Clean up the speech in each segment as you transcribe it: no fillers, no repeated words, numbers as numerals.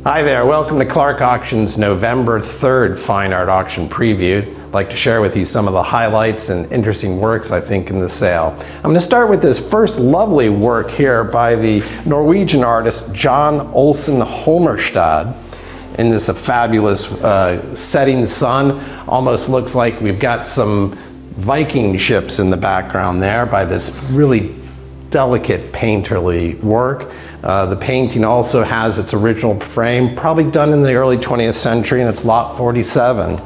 Hi there, welcome to Clarke Auction's November 3rd Fine Art Auction Preview. I'd like to share with you some of the highlights and interesting works I think in the sale. I'm going to start with this first lovely work here by the Norwegian artist John Olsen Holmerstad. In this fabulous setting sun, almost looks like we've got some Viking ships in the background there by this really delicate painterly work. The painting also has its original frame, probably done in the early 20th century, and it's lot 47.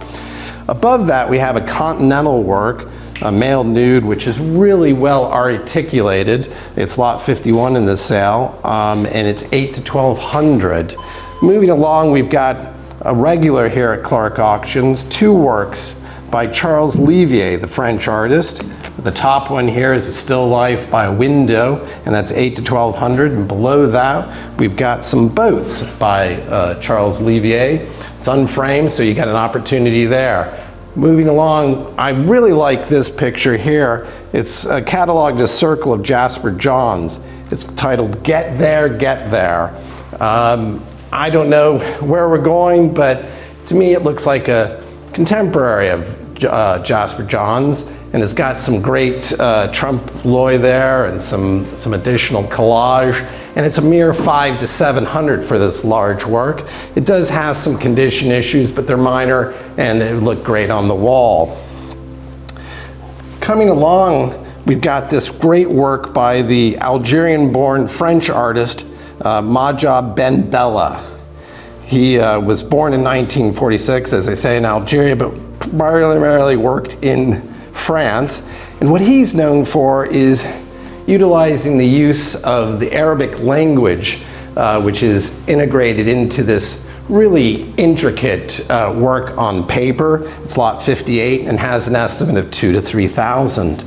Above that we have a continental work, a male nude, which is really well articulated. It's lot 51 in the sale, and it's 8 to 1200. Moving along, we've got a regular here at Clarke Auctions, two works by Charles Livier, the French artist. The top one here is a still life by a window, and that's 8 to 1200. And below that, we've got some boats by Charles Livier. It's unframed, so you got an opportunity there. Moving along, I really like this picture here. It's cataloged as Circle of Jasper Johns. It's titled Get There, Get There. I don't know where we're going, but to me it looks like a contemporary of Jasper Johns, and it's got some great trompe l'oeil there and some additional collage, and it's a mere 5 to 700 for this large work. It does have some condition issues, but they're minor and it would look great on the wall. Coming along, we've got this great work by the Algerian-born French artist Majab Ben Bella. He was born in 1946, as I say, in Algeria, but primarily worked in France. And what he's known for is utilizing the use of the Arabic language, which is integrated into this really intricate work on paper. It's lot 58 and has an estimate of 2 to 3,000.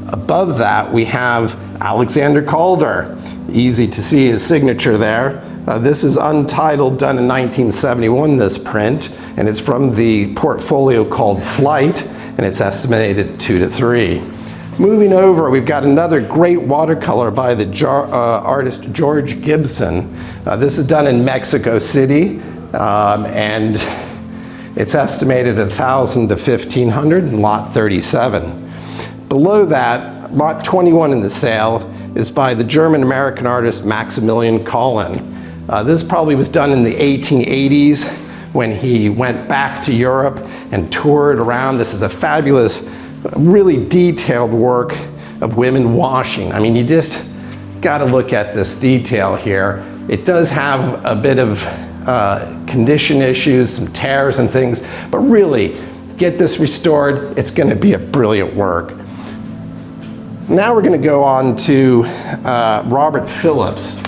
Above that, we have Alexander Calder. Easy to see his signature there. This is untitled, done in 1971, this print, and it's from the portfolio called Flight, and it's estimated at 2 to 3. Moving over, we've got another great watercolor by the artist George Gibson. This is done in Mexico City, and it's estimated at 1,000 to 1,500 in lot 37. Below that, lot 21 in the sale is by the German-American artist Maximilian Collin. This probably was done in the 1880s when he went back to Europe and toured around. This is a fabulous, really detailed work of women washing. I mean, you just got to look at this detail here. It does have a bit of condition issues, some tears and things, but really, get this restored, it's going to be a brilliant work. Now we're going to go on to Robert Phillips.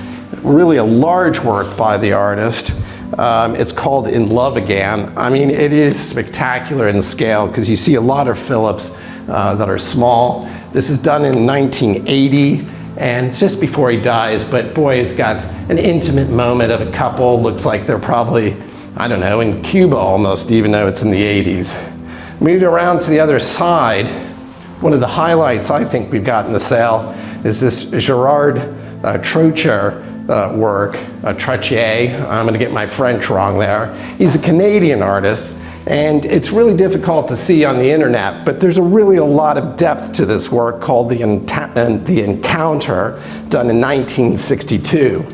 Really a large work by the artist. It's called In Love Again. I mean, it is spectacular in scale because you see a lot of Phillips that are small. This is done in 1980 and it's just before he dies, but boy, it's got an intimate moment of a couple. Looks like they're probably, I don't know, in Cuba almost, even though it's in the 80s. Moving around to the other side, one of the highlights I think we've got in the sale is this Gerard Trocher work, Trottier. I'm going to get my French wrong there. He's a Canadian artist, and it's really difficult to see on the internet, but there's really a lot of depth to this work called The Encounter, done in 1962.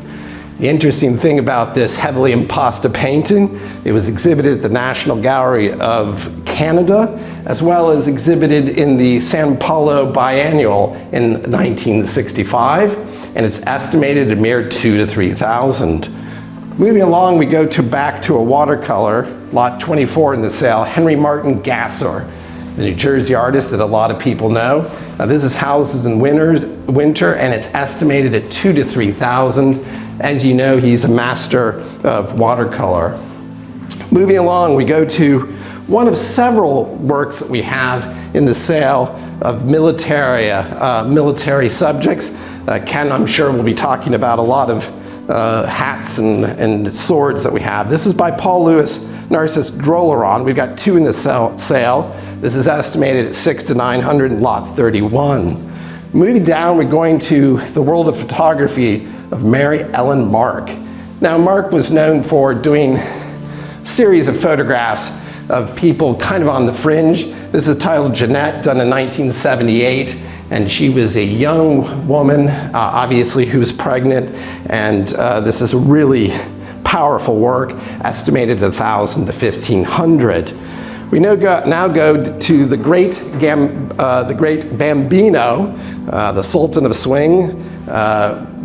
The interesting thing about this heavily impasta painting, it was exhibited at the National Gallery of Canada, as well as exhibited in the Sao Paulo Biennial in 1965. And it's estimated a mere 2 to 3,000. Moving along, we go back to a watercolor, lot 24 in the sale, Henry Martin Gasser, the New Jersey artist that a lot of people know. This is Houses in Winter, and it's estimated at 2 to 3,000. As you know, he's a master of watercolor. Moving along, we go to one of several works that we have in the sale of military subjects. Ken, I'm sure, will be talking about a lot of hats and swords that we have. This is by Paul Louis Narcisse Drolleron. We've got two in the sale. This is estimated at 6 to 900 in lot 31. Moving down, we're going to the world of photography of Mary Ellen Mark. Now, Mark was known for doing a series of photographs of people kind of on the fringe. This is titled Jeanette, done in 1978, and she was a young woman, obviously, who was pregnant, and this is a really powerful work, estimated at 1,000 to 1,500. We now go to the great Bambino, the Sultan of Swing,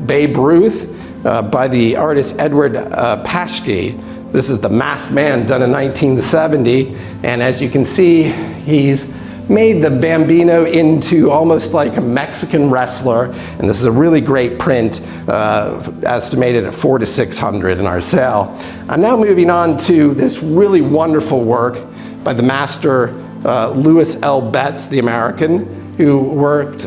Babe Ruth, by the artist Edward Paschke. This is the Masked Man, done in 1970, and as you can see, he's made the Bambino into almost like a Mexican wrestler, and this is a really great print, estimated at 400 to 600 in our sale. I'm now moving on to this really wonderful work by the master Louis L. Betts, the American, who worked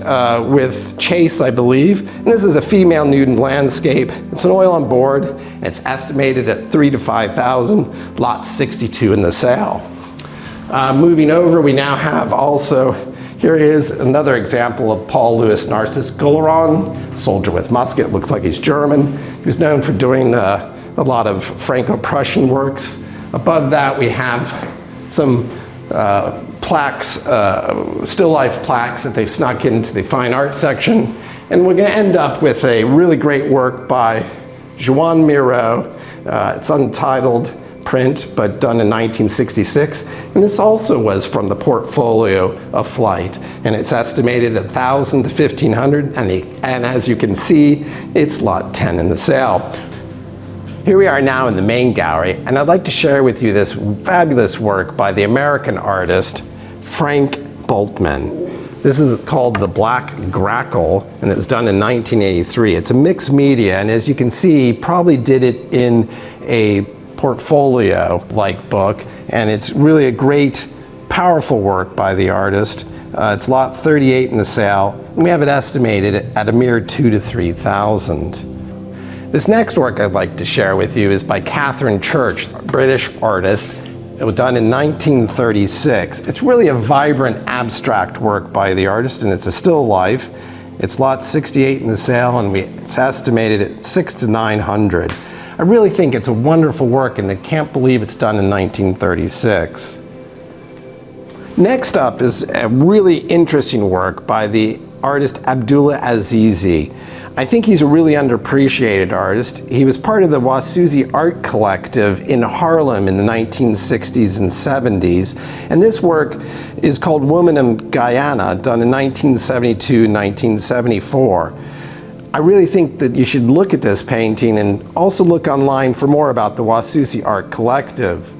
with Chase, I believe. And this is a female nude landscape. It's an oil on board, and it's estimated at 3,000 to 5,000, lot 62 in the sale. Moving over, we now have also, here is another example of Paul Louis Narcisse Goleron, soldier with musket, looks like he's German. He was known for doing a lot of Franco-Prussian works. Above that, we have some plaques, still life plaques that they've snuck into the fine art section. And we're gonna end up with a really great work by Joan Miro. It's untitled print, but done in 1966. And this also was from the portfolio of Flight. And it's estimated at 1,000 to 1,500. And as you can see, it's lot 10 in the sale. Here we are now in the main gallery, and I'd like to share with you this fabulous work by the American artist, Frank Bultmann. This is called The Black Grackle, and it was done in 1983. It's a mixed media, and as you can see, he probably did it in a portfolio-like book, and it's really a great, powerful work by the artist. It's lot 38 in the sale, and we have it estimated at a mere 2,000 to 3,000. This next work I'd like to share with you is by Catherine Church, a British artist. It was done in 1936. It's really a vibrant, abstract work by the artist, and it's a still life. It's lot 68 in the sale, and it's estimated at 600 to 900. I really think it's a wonderful work, and I can't believe it's done in 1936. Next up is a really interesting work by the artist Abdullah Azizi. I think he's a really underappreciated artist. He was part of the Wasuzi art collective in Harlem in the 1960s and 70s. And this work is called Woman in Guyana, done in 1972 and 1974. I really think that you should look at this painting and also look online for more about the Wasuzi art collective.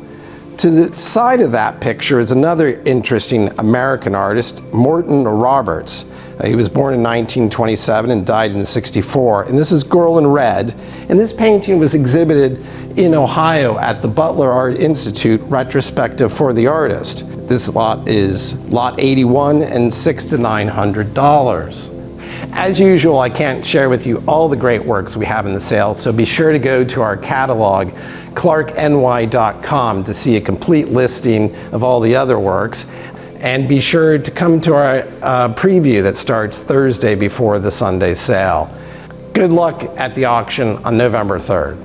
To the side of that picture is another interesting American artist, Morton Roberts. He was born in 1927 and died in 64. And this is Girl in Red. And this painting was exhibited in Ohio at the Butler Art Institute retrospective for the artist. This lot is lot 81 and $600 to $900. As usual, I can't share with you all the great works we have in the sale, so be sure to go to our catalog, clarkeny.com, to see a complete listing of all the other works. And be sure to come to our preview that starts Thursday before the Sunday sale. Good luck at the auction on November 3rd.